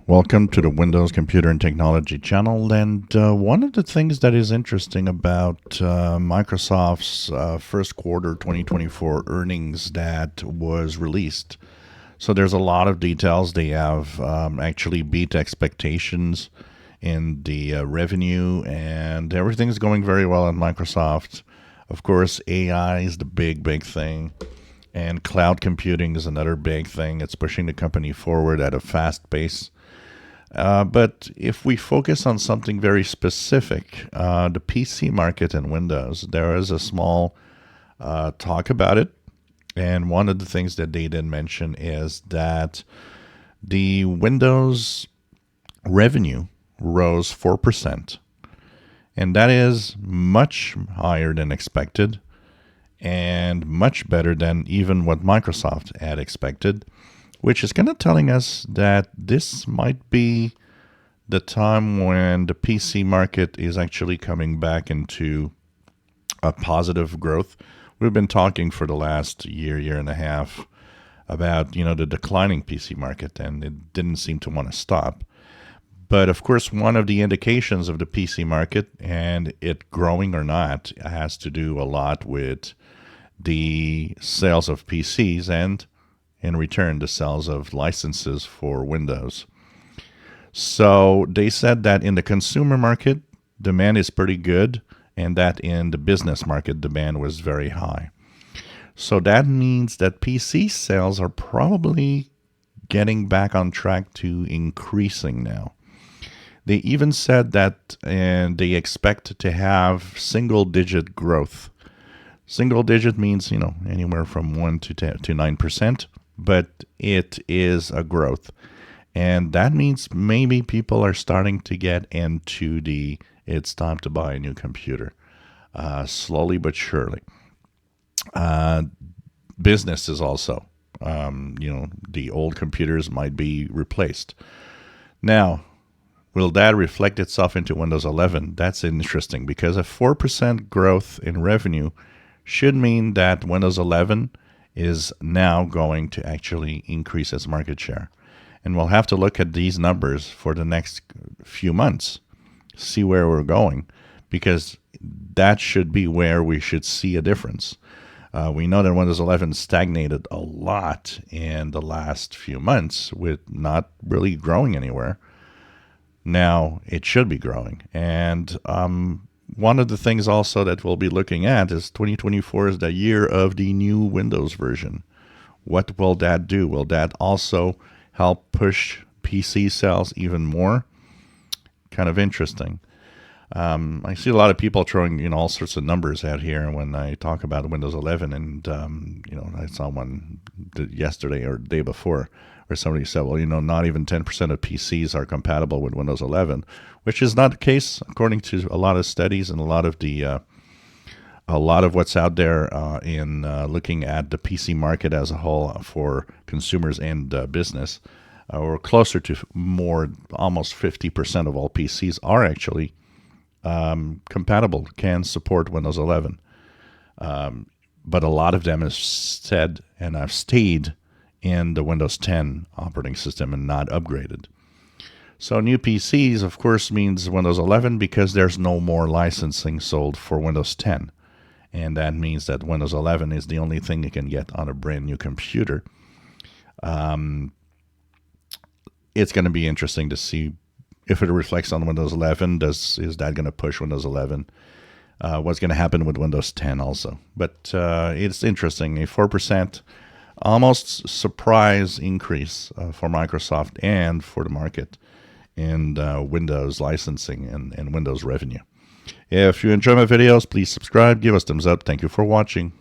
Welcome to the Windows Computer and Technology channel. And one of the things that is interesting about Microsoft's first quarter 2024 earnings that was released. So there's a lot of details. They have actually beat expectations in the revenue, and everything's going very well at Microsoft. Of course, AI is the big thing. And cloud computing is another big thing. It's pushing the company forward at a fast pace. But if we focus on something very specific, the PC market and Windows, there is a small talk about it. And one of the things that they did mention is that the Windows revenue rose 4%. And that is much higher than expected and much better than even what Microsoft had expected, which is kind of telling us that this might be the time when the PC market is actually coming back into a positive growth. We've been talking for the last year and a half about, the declining PC market, and it didn't seem to want to stop. But of course, one of the indications of the PC market and it growing or not has to do a lot with the sales of PCs and, in return, the sales of licenses for Windows. So they said that in the consumer market, demand is pretty good, and that in the business market, demand was very high. So that means that PC sales are probably getting back on track to increasing now. They even said that they expect to have single-digit growth. Single-digit means, anywhere from 1 to 9%, but it is a growth. And that means maybe people are starting to get into it's time to buy a new computer, slowly but surely. Businesses also, the old computers might be replaced. Now, will that reflect itself into Windows 11? That's interesting because a 4% growth in revenue should mean that Windows 11 is now going to actually increase its market share. And we'll have to look at these numbers for the next few months, see where we're going, because that should be where we should see a difference. We know that Windows 11 stagnated a lot in the last few months with not really growing anywhere. Now it should be growing. And one of the things also that we'll be looking at is 2024 is the year of the new Windows version. What will that do? Will that also help push PC sales even more? Kind of interesting. I see a lot of people throwing all sorts of numbers out here when I talk about Windows 11, and I saw one yesterday or the day before where somebody said, well, not even 10% of PCs are compatible with Windows 11, which is not the case according to a lot of studies and a lot of what's out there in looking at the PC market as a whole for consumers and business. We're closer to almost 50% of all PCs are actually compatible, can support Windows 11. But a lot of them have said and have stayed in the Windows 10 operating system and not upgraded. So new PCs, of course, means Windows 11 because there's no more licensing sold for Windows 10. And that means that Windows 11 is the only thing you can get on a brand new computer. It's going to be interesting to see if it reflects on Windows 11. Is that going to push Windows 11? What's going to happen with Windows 10 also? But it's interesting. A 4% almost surprise increase for Microsoft and for the market in Windows licensing and Windows revenue. If you enjoy my videos, please subscribe, give us thumbs up. Thank you for watching.